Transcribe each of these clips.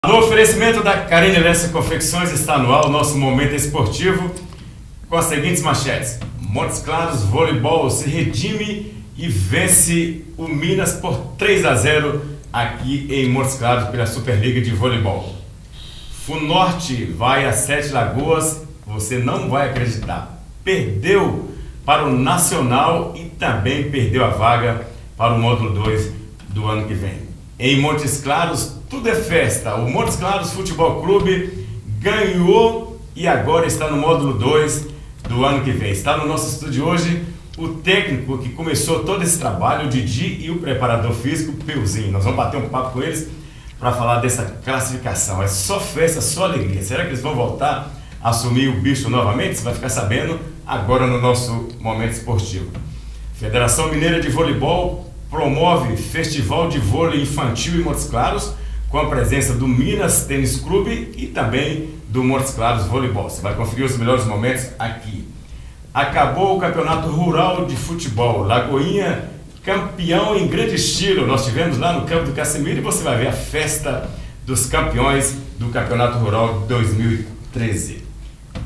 No oferecimento da Carine Lessa Confecções está no ar o nosso momento esportivo com as seguintes manchetes. Montes Claros Voleibol se redime e vence o Minas por 3-0 aqui em Montes Claros pela Superliga de Voleibol. Funorte vai a Sete Lagoas, você não vai acreditar, perdeu para o Nacional e também perdeu a vaga para o módulo 2 do ano que vem. Em Montes Claros, tudo é festa. O Montes Claros Futebol Clube ganhou e agora está no módulo 2 do ano que vem. Está no nosso estúdio hoje o técnico que começou todo esse trabalho, o Didi, e o preparador físico, o Peuzinho. Nós vamos bater um papo com eles para falar dessa classificação. É só festa, só alegria. Será que eles vão voltar a assumir o bicho novamente? Você vai ficar sabendo agora no nosso momento esportivo. Federação Mineira de Voleibol promove Festival de Vôlei Infantil em Montes Claros, com a presença do Minas Tênis Clube e também do Montes Claros Voleibol. Você vai conferir os melhores momentos aqui. Acabou o Campeonato Rural de Futebol. Lagoinha, campeão em grande estilo. Nós tivemos lá no campo do Casimiro e você vai ver a festa dos campeões do Campeonato Rural 2013.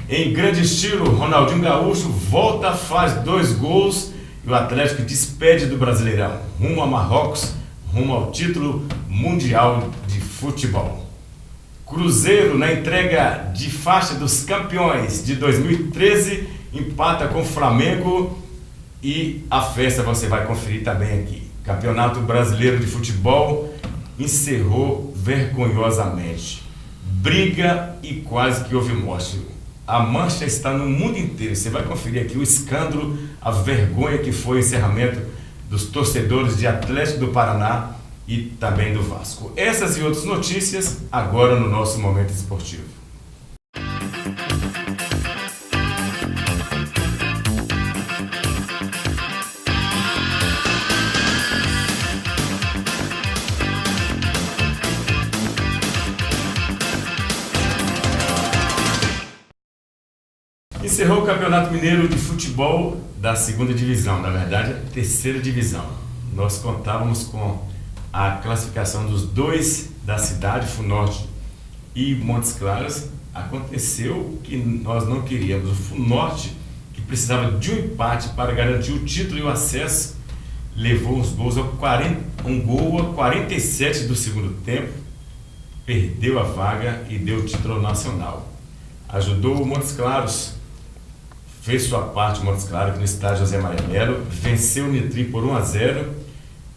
Em grande estilo, Ronaldinho Gaúcho volta, faz 2 gols e o Atlético despede do Brasileirão, rumo a Marrocos, rumo ao título mundial de futebol. Cruzeiro, na entrega de faixa dos campeões de 2013, empata com o Flamengo e a festa você vai conferir também aqui. Campeonato Brasileiro de Futebol encerrou vergonhosamente. Briga e quase que houve morte. A mancha está no mundo inteiro. Você vai conferir aqui o escândalo, a vergonha que foi o encerramento dos torcedores de Atlético do Paraná e também do Vasco. Essas e outras notícias agora no nosso momento esportivo. Encerrou o Campeonato Mineiro de Futebol da 2ª Divisão, na verdade a 3ª Divisão. Nós contávamos com a classificação dos 2 da cidade, Funorte e Montes Claros. Aconteceu o que nós não queríamos. O Funorte, que precisava de um empate para garantir o título e o acesso, levou um gol a 47 do segundo tempo, perdeu a vaga e deu o título nacional. Ajudou o Montes Claros, fez sua parte o Montes Claros aqui no estádio José Maria Melo, venceu o Nitrim por 1-0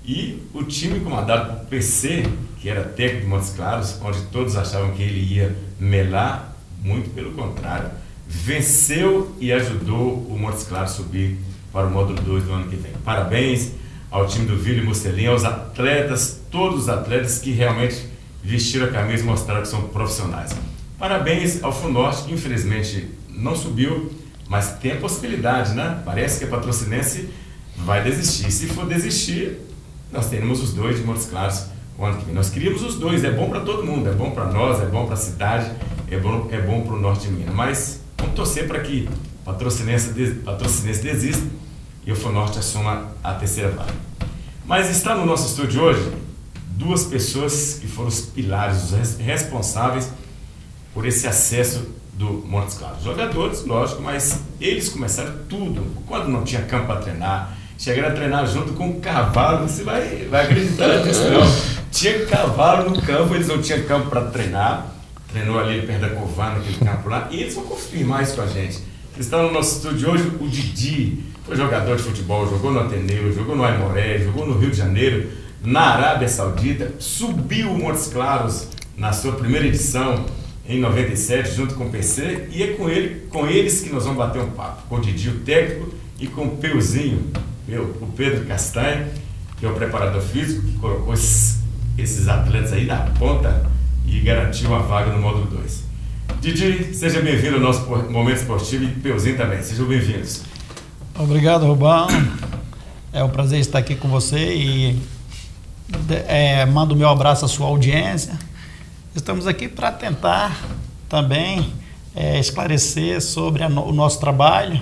e o time comandado por PC, que era técnico de Montes Claros, onde todos achavam que ele ia melar, muito pelo contrário, venceu e ajudou o Montes Claros a subir para o módulo 2 do ano que vem. Parabéns ao time do Vila e Mocelim, aos atletas, todos os atletas que realmente vestiram a camisa e mostraram que são profissionais. Parabéns ao Funorte, que infelizmente não subiu, mas tem a possibilidade, né? Parece que a Patrocinense vai desistir. Se for desistir, nós teremos os 2 de Montes Claros o ano que vem. Nós queríamos os 2, é bom para todo mundo, é bom para nós, é bom para a cidade, é bom para o norte de Minas. Mas vamos torcer para que a Patrocinense desista e o Funorte assuma a 3ª vaga. Mas está no nosso estúdio hoje 2 pessoas que foram os pilares, os responsáveis por esse acesso do Montes Claros. Jogadores, lógico, mas eles começaram tudo. Quando não tinha campo para treinar, chegaram a treinar junto com o cavalo, você vai acreditar nisso não. Tinha cavalo no campo, eles não tinham campo para treinar, treinou ali perto da Covana, naquele campo lá, e eles vão confirmar isso com a gente. Eles estão no nosso estúdio hoje, o Didi, foi jogador de futebol, jogou no Ateneu, jogou no Aimoré, jogou no Rio de Janeiro, na Arábia Saudita, subiu o Montes Claros na sua primeira edição, em 97, junto com o PC, e é com eles que nós vamos bater um papo, com o Didi, o técnico, e com o Peuzinho, o Pedro Castanha, que é o preparador físico, que colocou esses atletas aí na ponta e garantiu uma vaga no módulo 2. Didi, seja bem-vindo ao nosso momento esportivo e Peuzinho também, sejam bem-vindos. Obrigado, Rubão, é um prazer estar aqui com você e mando o meu abraço à sua audiência. Estamos aqui para tentar também esclarecer sobre o nosso trabalho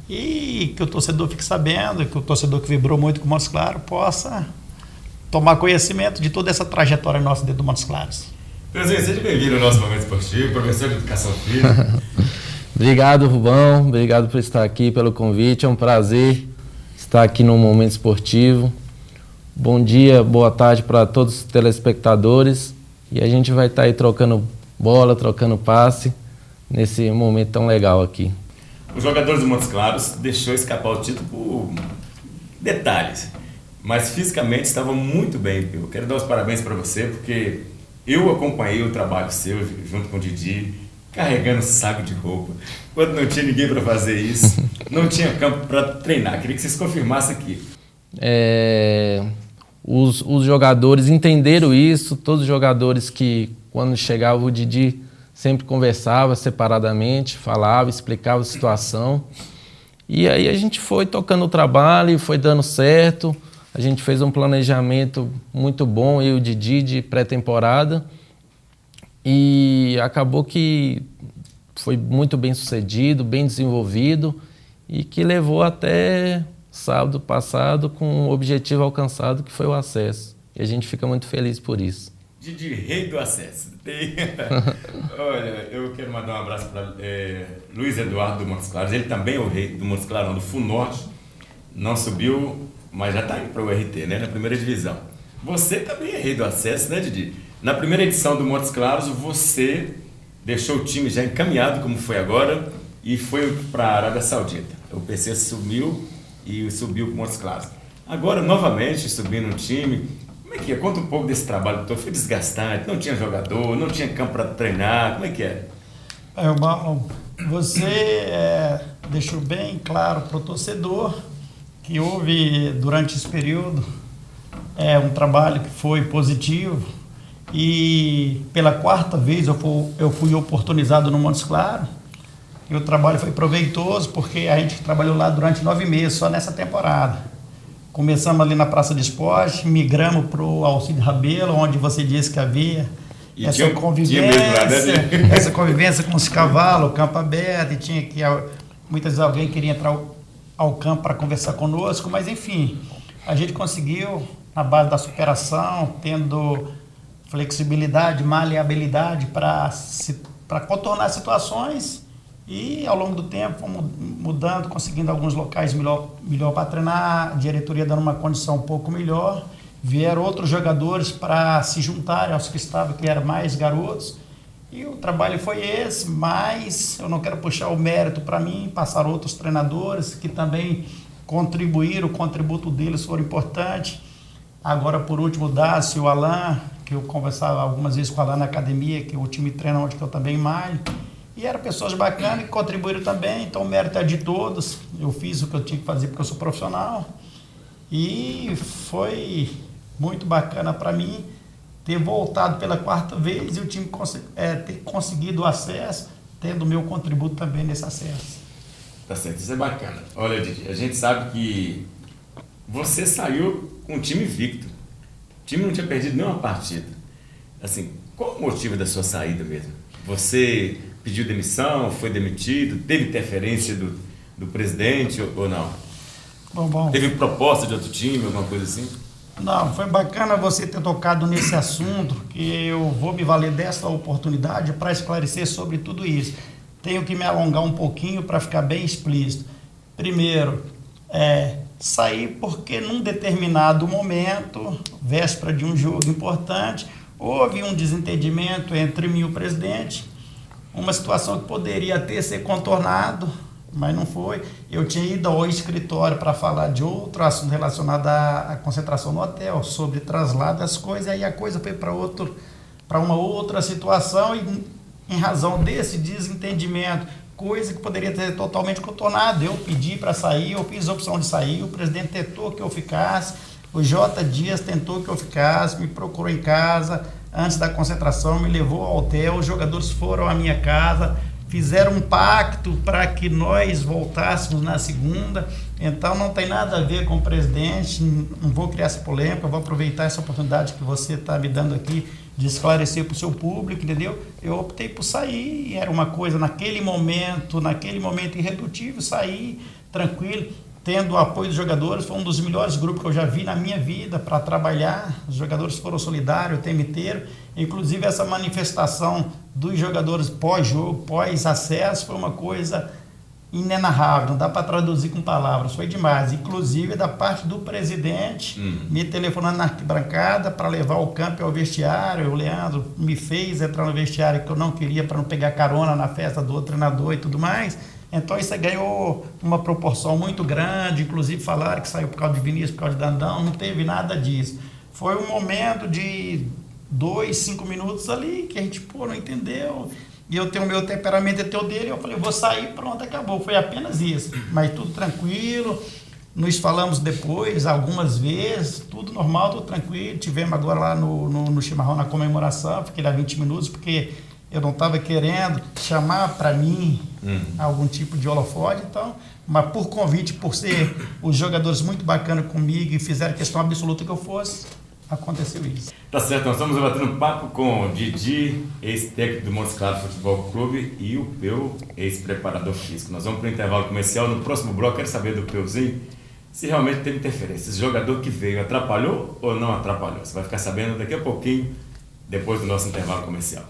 e que o torcedor fique sabendo, que o torcedor que vibrou muito com o Montes Claros possa tomar conhecimento de toda essa trajetória nossa dentro do Montes Claros. Presidente, seja bem-vindo ao nosso Momento Esportivo, professor de Educação Física. Obrigado, Rubão. Obrigado por estar aqui, pelo convite. É um prazer estar aqui no Momento Esportivo. Bom dia, boa tarde para todos os telespectadores. E a gente vai estar aí trocando bola, trocando passe nesse momento tão legal aqui. Os jogadores do Montes Claros deixou escapar o título por detalhes, mas fisicamente estavam muito bem. Eu quero dar os parabéns para você, porque eu acompanhei o trabalho seu junto com o Didi, carregando saco de roupa, quando não tinha ninguém para fazer isso, não tinha campo para treinar. Queria que vocês confirmassem aqui. Os jogadores entenderam isso, todos os jogadores que, quando chegava o Didi, sempre conversava separadamente, falava, explicava a situação. E aí a gente foi tocando o trabalho e foi dando certo. A gente fez um planejamento muito bom, eu e o Didi, de pré-temporada. E acabou que foi muito bem sucedido, bem desenvolvido e que levou até sábado passado com o objetivo alcançado, que foi o acesso. E a gente fica muito feliz por isso. Didi, rei do acesso. Olha, eu quero mandar um abraço para Luiz Eduardo do Montes Claros. Ele também é o rei do Montes Claros, do Funorte. Não subiu, mas já está indo para o RT, né? Na primeira divisão. Você também é rei do acesso, né, Didi? Na primeira edição do Montes Claros, você deixou o time já encaminhado, como foi agora, e foi para a Arábia Saudita. O PC sumiu e subiu para o Montes Claros. Agora, novamente, subindo o time. Como é que é? Conta um pouco desse trabalho todo. Foi desgastante, não tinha jogador, não tinha campo para treinar. Como é que é? Você deixou bem claro para o torcedor que houve, durante esse período, um trabalho que foi positivo. E pela quarta vez eu fui oportunizado no Montes Claros. E o trabalho foi proveitoso, porque a gente trabalhou lá durante 9 meses, só nessa temporada. Começamos ali na Praça de Esporte, migramos para o Alcide Rabelo, onde você disse que havia essa convivência com os cavalos, campo aberto, e tinha que muitas vezes alguém queria entrar ao campo para conversar conosco, mas enfim, a gente conseguiu, na base da superação, tendo flexibilidade, maleabilidade para contornar situações. E ao longo do tempo fomos mudando, conseguindo alguns locais melhor para treinar, a diretoria dando uma condição um pouco melhor. Vieram outros jogadores para se juntarem aos que estavam, que eram mais garotos. E o trabalho foi esse, mas eu não quero puxar o mérito para mim, passar outros treinadores que também contribuíram, o contributo deles foi importante. Agora, por último, o Dácio e o Alain, que eu conversava algumas vezes com o Alain na academia, que o time treina onde eu também malho. E eram pessoas bacanas que contribuíram também, então o mérito é de todos. Eu fiz o que eu tinha que fazer porque eu sou profissional. E foi muito bacana para mim ter voltado pela quarta vez e o time ter conseguido o acesso, tendo o meu contributo também nesse acesso. Tá certo, isso é bacana. Olha, Didi, a gente sabe que você saiu com o time invicto. O time não tinha perdido nenhuma partida. Assim, qual o motivo da sua saída mesmo? Você pediu demissão, foi demitido, teve interferência do presidente ou não? Bom. Teve proposta de outro time, alguma coisa assim? Não, foi bacana você ter tocado nesse assunto, que eu vou me valer dessa oportunidade para esclarecer sobre tudo isso. Tenho que me alongar um pouquinho para ficar bem explícito. Primeiro, saí porque num determinado momento, véspera de um jogo importante, houve um desentendimento entre mim e o presidente, uma situação que poderia ter sido contornado, mas não foi. Eu tinha ido ao escritório para falar de outro assunto relacionado à concentração no hotel, sobre traslado das coisas, aí a coisa foi para uma outra situação, e em razão desse desentendimento, coisa que poderia ter totalmente contornado, eu pedi para sair, eu fiz a opção de sair, o presidente tentou que eu ficasse, o J. Dias tentou que eu ficasse, me procurou em casa antes da concentração, me levou ao hotel, os jogadores foram à minha casa, fizeram um pacto para que nós voltássemos na segunda. Então não tem nada a ver com o presidente, não vou criar essa polêmica, eu vou aproveitar essa oportunidade que você está me dando aqui de esclarecer para o seu público, entendeu? Eu optei por sair, era uma coisa naquele momento irredutível, sair tranquilo. tendo o apoio dos jogadores. Foi um dos melhores grupos que eu já vi na minha vida para trabalhar. Os jogadores foram solidários o tempo inteiro. Inclusive, essa manifestação dos jogadores pós-jogo, pós-acesso, foi uma coisa inenarrável, não dá para traduzir com palavras, foi demais. Inclusive, da parte do presidente, me telefonando na arquibancada para levar o campo ao vestiário. O Leandro me fez entrar no vestiário que eu não queria para não pegar carona na festa do outro treinador e tudo mais. Então isso ganhou uma proporção muito grande. Inclusive falaram que saiu por causa de Vinícius, por causa de Dandão, não teve nada disso. Foi um momento de 2, 5 minutos ali que a gente não entendeu. E eu tenho o meu temperamento e o dele, eu falei, vou sair, pronto, acabou. Foi apenas isso, mas tudo tranquilo. Nos falamos depois, algumas vezes, tudo normal, tudo tranquilo. Tivemos agora lá no chimarrão, na comemoração, fiquei lá 20 minutos, porque eu não estava querendo chamar para mim algum tipo de holofote, então, mas por convite, por ser os jogadores muito bacanas comigo e fizeram questão absoluta que eu fosse, aconteceu isso. Tá certo, nós estamos batendo papo com o Didi, ex-técnico do Montes Claros Futebol Clube, e o Peu, ex-preparador físico. Nós vamos para o intervalo comercial. No próximo bloco, quero saber do Peuzinho se realmente teve interferência. Esse jogador que veio atrapalhou ou não atrapalhou? Você vai ficar sabendo daqui a pouquinho, depois do nosso intervalo comercial.